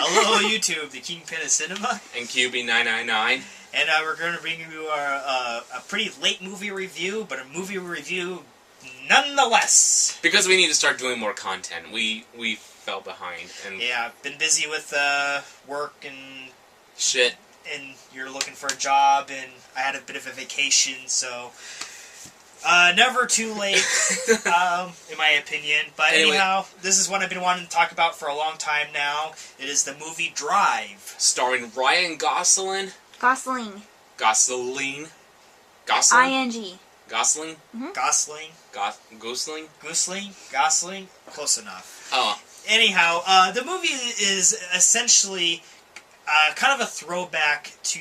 Hello, YouTube, the Kingpin of Cinema. And QB999. And we're going to bring you a pretty late movie review, but a movie review nonetheless. Because we need to start doing more content. We fell behind. And yeah, I've been busy with work and shit. And you're looking for a job, and I had a bit of a vacation, so never too late, in my opinion. But anyway, anyhow, this is what I've been wanting to talk about for a long time now. It is the movie Drive. Starring Ryan Gosling. Gosling. Gosling. I-N-G. Gosling? Mm-hmm. Gosling. Gosling? Gosling? Close enough. Oh. Anyhow, the movie is essentially kind of a throwback to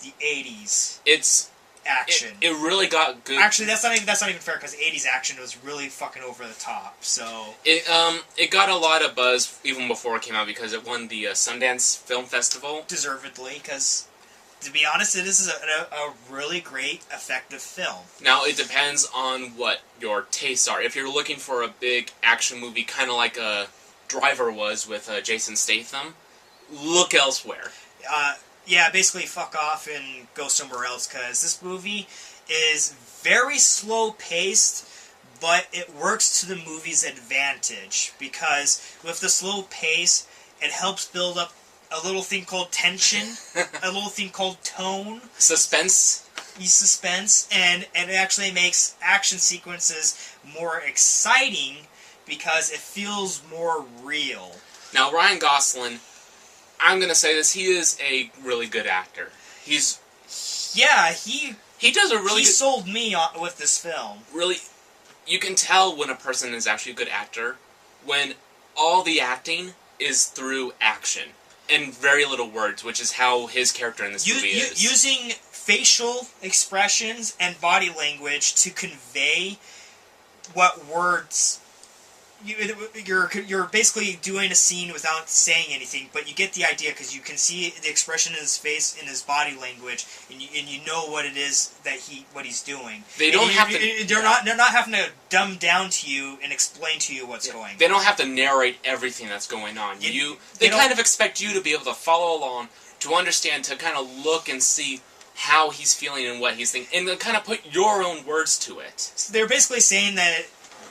the 80s. It's action. It really got good. Actually, that's not even fair, because 80s action was really fucking over the top. So it got a lot of buzz even before it came out because it won the Sundance Film Festival. Deservedly, because to be honest, it is a really great, effective film. Now, it depends on what your tastes are. If you're looking for a big action movie, kind of like a Driver was with Jason Statham, look elsewhere. Yeah, basically fuck off and go somewhere else, because this movie is very slow-paced, but it works to the movie's advantage, because with the slow pace, it helps build up a little thing called tension, a little thing called tone. Suspense. And it actually makes action sequences more exciting, because it feels more real. Now, Ryan Gosling, I'm going to say this, he is a really good actor. He does a really He sold me with this film. Really, you can tell when a person is actually a good actor when all the acting is through action and very little words, which is how his character in this movie is. Using facial expressions and body language to convey what words... You're basically doing a scene without saying anything, but you get the idea because you can see the expression in his face, in his body language, and you know what it is what he's doing. They don't have to. They're not having to dumb down to you and explain to you what's going on. They don't have to narrate everything that's going on. They kind of expect you to be able to follow along, to understand, to kind of look and see how he's feeling and what he's thinking, and to kind of put your own words to it. So they're basically saying that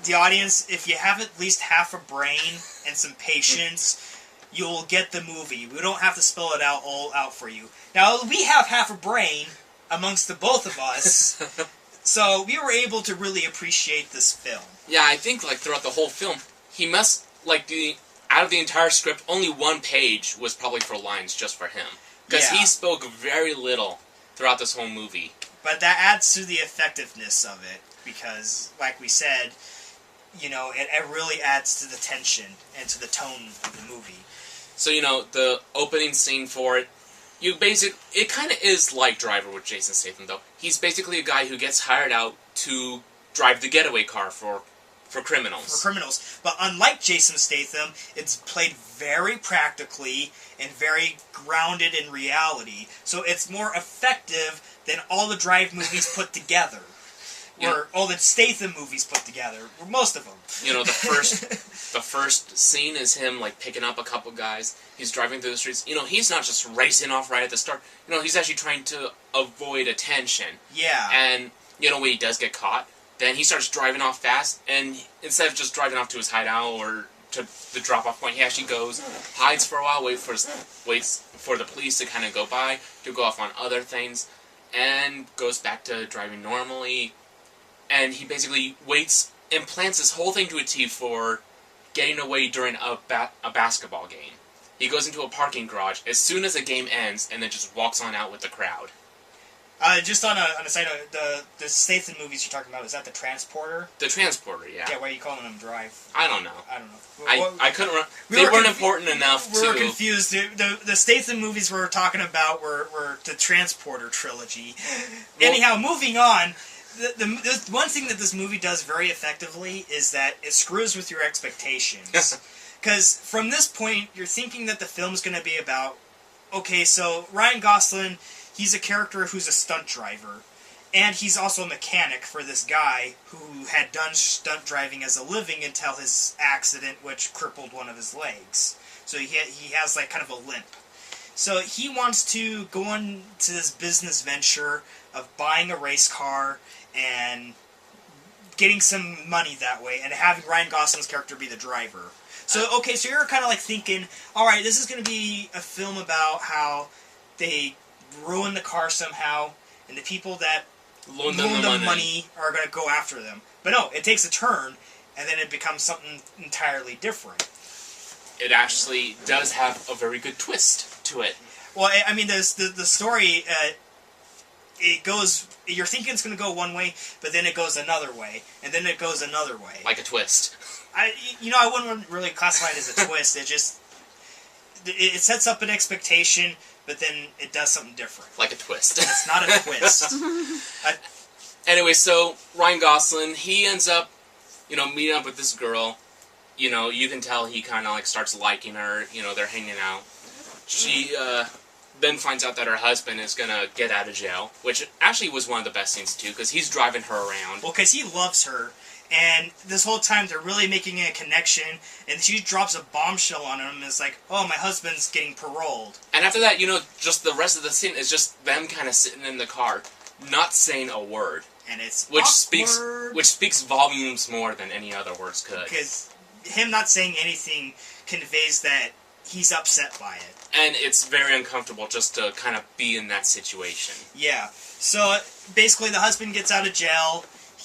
the audience, if you have at least half a brain and some patience, you'll get the movie. We don't have to spell it all out for you. Now, we have half a brain amongst the both of us, so we were able to really appreciate this film. Yeah, I think throughout the whole film, he must, out of the entire script, only one page was probably for lines just for him. Because he spoke very little throughout this whole movie. But that adds to the effectiveness of it, because, like we said, it really adds to the tension and to the tone of the movie. So, the opening scene for it, it kind of is like Driver with Jason Statham, though. He's basically a guy who gets hired out to drive the getaway car for criminals. But unlike Jason Statham, it's played very practically and very grounded in reality. So it's more effective than all the Drive movies put together. Or all the Statham movies put together. Or most of them. The first scene is him, picking up a couple guys. He's driving through the streets. He's not just racing off right at the start. He's actually trying to avoid attention. Yeah. And, when he does get caught, then he starts driving off fast, and instead of just driving off to his hideout or to the drop-off point, he actually goes, hides for a while, waits for the police to kind of go by, to go off on other things, and goes back to driving normally. And he basically waits and plans this whole thing to a T for getting away during a basketball game. He goes into a parking garage as soon as the game ends, and then just walks on out with the crowd. Just on a side note, the Statham movies you're talking about, is that the Transporter? The Transporter, yeah. Yeah, why are you calling them Drive? I don't know. I couldn't... They weren't important enough to... We were confused. The Statham movies we were talking about were the Transporter trilogy. Well, anyhow, moving on... The one thing that this movie does very effectively is that it screws with your expectations. Because from this point, you're thinking that the film's going to be about, okay, so Ryan Gosling, he's a character who's a stunt driver. And he's also a mechanic for this guy who had done stunt driving as a living until his accident, which crippled one of his legs. so he has like kind of a limp. So he wants to go on to this business venture of buying a race car and getting some money that way, and having Ryan Gosling's character be the driver. So, okay, so you're kind of like thinking, alright, this is going to be a film about how they ruin the car somehow, and the people that loan them money are going to go after them. But no, it takes a turn, and then it becomes something entirely different. It actually does have a very good twist to it. Well, I mean, the story, it goes... You're thinking it's going to go one way, but then it goes another way, and then it goes another way. Like a twist. I wouldn't really classify it as a twist. It just... It sets up an expectation, but then it does something different. Like a twist. It's not a twist. Anyway, so Ryan Gosling, he ends up, meeting up with this girl. You can tell he kind of like starts liking her. They're hanging out. She then finds out that her husband is gonna get out of jail, which actually was one of the best scenes too, because he's driving her around. Well, because he loves her, and this whole time they're really making a connection, and she drops a bombshell on him, and it's like, oh, my husband's getting paroled. And after that, just the rest of the scene is just them kind of sitting in the car, not saying a word. And it's which awkward. speaks volumes more than any other words could. Because him not saying anything conveys that he's upset by it. And it's very uncomfortable just to kind of be in that situation. Yeah. So, basically, the husband gets out of jail.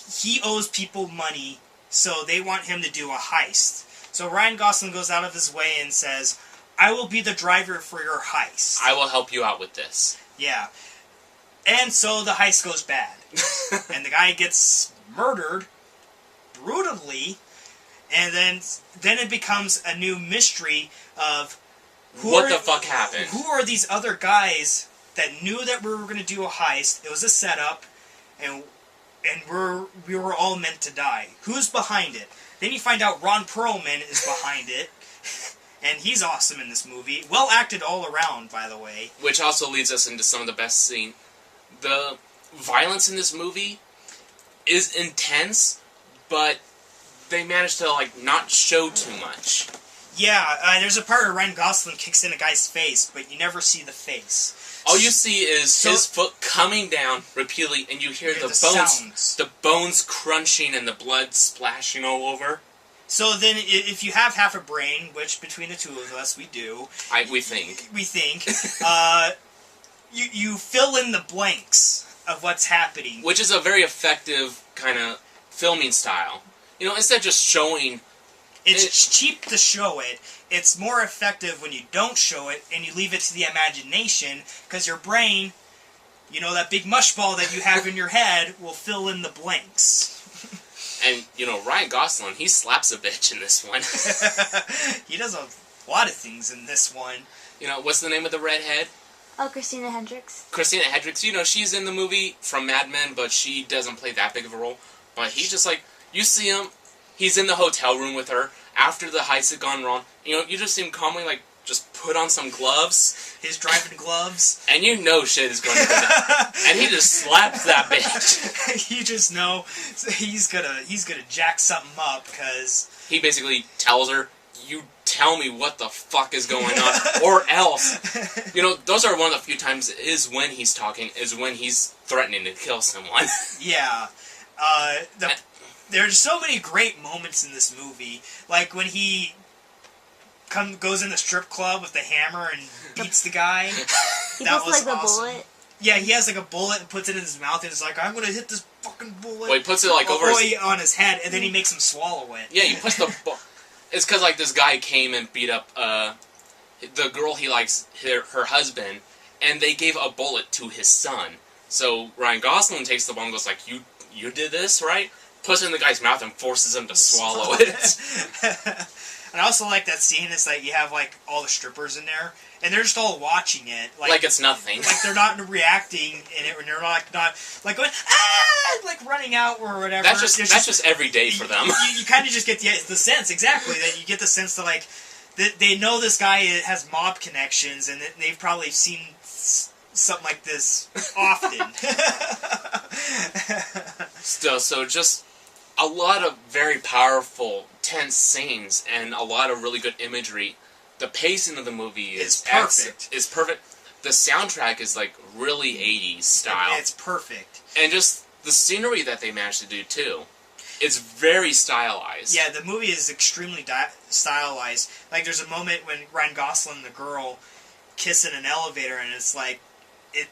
He owes people money, so they want him to do a heist. So Ryan Gosling goes out of his way and says, I will be the driver for your heist. I will help you out with this. Yeah. And so the heist goes bad. And the guy gets murdered brutally. And then it becomes a new mystery of what the fuck happened? Who are these other guys that knew that we were going to do a heist? It was a setup, and we were all meant to die. Who's behind it? Then you find out Ron Perlman is behind it, and he's awesome in this movie. Well acted all around, by the way. Which also leads us into some of the best scene. The violence in this movie is intense, but they managed to not show too much. Yeah, there's a part where Ryan Gosling kicks in a guy's face, but you never see the face. All you see is his foot coming down repeatedly, and you hear the bones crunching and the blood splashing all over. So then, if you have half a brain, which between the two of us we do, we think, you fill in the blanks of what's happening, which is a very effective kind of filming style. Instead of just showing. It's cheap to show it. It's more effective when you don't show it and you leave it to the imagination, because your brain, that big mush ball that you have in your head, will fill in the blanks. And, Ryan Gosling, he slaps a bitch in this one. He does a lot of things in this one. What's the name of the redhead? Oh, Christina Hendricks. Christina Hendricks, she's in the movie from Mad Men, but she doesn't play that big of a role. But he's just you see him, he's in the hotel room with her after the heist had gone wrong. You just see him calmly, just put on some gloves. His driving gloves. And shit is going to go down. And he just slaps that bitch. You just know he's gonna jack something up, because... He basically tells her, you tell me what the fuck is going on, or else. Those are one of the few times is when he's talking, is when he's threatening to kill someone. Yeah. There's so many great moments in this movie. Like when he goes in the strip club with the hammer and beats the guy. That was awesome. A bullet? Yeah, he has a bullet and puts it in his mouth and is like, I'm gonna hit this fucking bullet. Well, he puts it over on his head, and then he makes him swallow it. Yeah, he puts the... It's because this guy came and beat up the girl he likes, her husband, and they gave a bullet to his son. So Ryan Gosling takes the bomb and goes you did this, right? Puts it in the guy's mouth and forces him to swallow it. And I also like that scene. It's you have all the strippers in there, and they're just all watching it, like it's nothing. They're not reacting in it, and they're not going running out or whatever. That's just every day for them. You kind of just get the sense exactly that you get the sense that they know this guy has mob connections, and they've probably seen something like this often. Still, so just a lot of very powerful, tense scenes, and a lot of really good imagery. The pacing of the movie is perfect. Is perfect. The soundtrack is like really 80s style. It's perfect. And just the scenery that they managed to do too. It's very stylized. Yeah, the movie is extremely stylized. Like, there's a moment when Ryan Gosling and the girl kiss in an elevator, and it's like,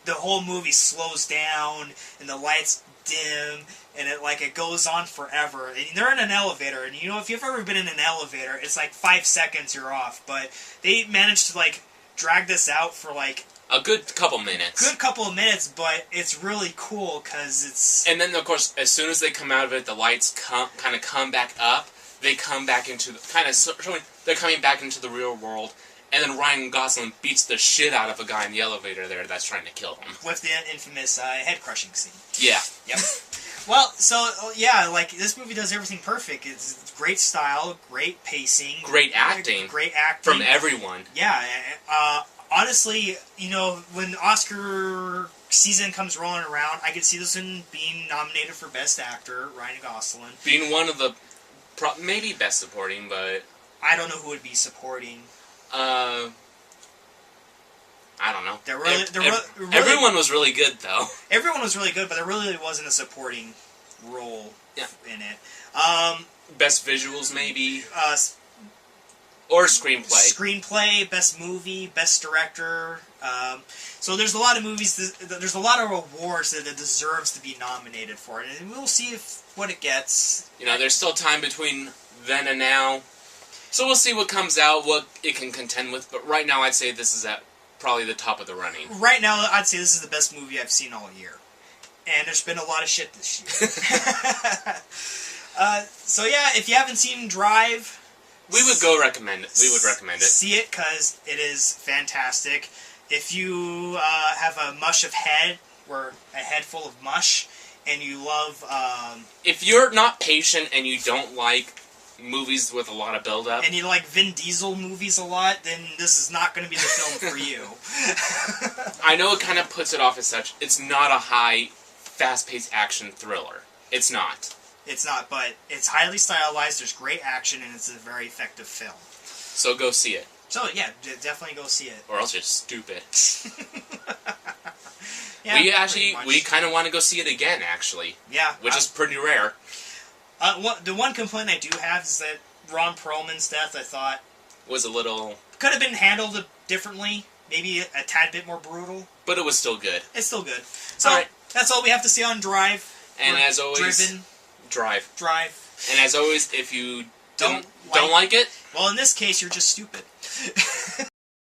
the whole movie slows down, and the lights dim, and it goes on forever. And they're in an elevator, and if you've ever been in an elevator, it's like 5 seconds you're off. But they managed to drag this out for a good couple minutes. But it's really cool because it's... And then, of course, as soon as they come out of it, the lights kind of come back up. They come back into... they're coming back into the real world. And then Ryan Gosling beats the shit out of a guy in the elevator there that's trying to kill him. With the infamous head-crushing scene. Yeah. Yep. Well, so, yeah, this movie does everything perfect. It's great style, great pacing. Great acting. Great acting. From everyone. Yeah. Honestly, when Oscar season comes rolling around, I could see this one being nominated for Best Actor, Ryan Gosling. Being one of the... maybe Best Supporting, but... I don't know who would be supporting. I don't know. Everyone was really good, though. Everyone was really good, but there really wasn't a supporting role in it. Best visuals, maybe? Or screenplay. Screenplay, best movie, best director. So there's a lot of movies, there's a lot of awards that it deserves to be nominated for, and we'll see what it gets. There's still time between then and now. So we'll see what comes out, what it can contend with, but right now I'd say this is at probably the top of the running. Right now, I'd say this is the best movie I've seen all year. And there's been a lot of shit this year. So yeah, if you haven't seen Drive... We would recommend it. See it, because it is fantastic. If you have a mush of head, or a head full of mush, and you love... if you're not patient and you don't like movies with a lot of build-up... And you like Vin Diesel movies a lot, then this is not going to be the film for you. I know it kind of puts it off as such. It's not a high, fast-paced action thriller. It's not. It's not, but it's highly stylized, there's great action, and it's a very effective film. So go see it. So, yeah, definitely go see it. Or else you're stupid. Yeah, we kind of want to go see it again, actually. Yeah. Which is pretty rare. The one complaint I do have is that Ron Perlman's death, I thought... was a little... Could have been handled differently. Maybe a tad bit more brutal. But it was still good. It's still good. So, that's all we have to say on Drive. And as always... Drive. And as always, if you don't like it... Well, in this case, you're just stupid.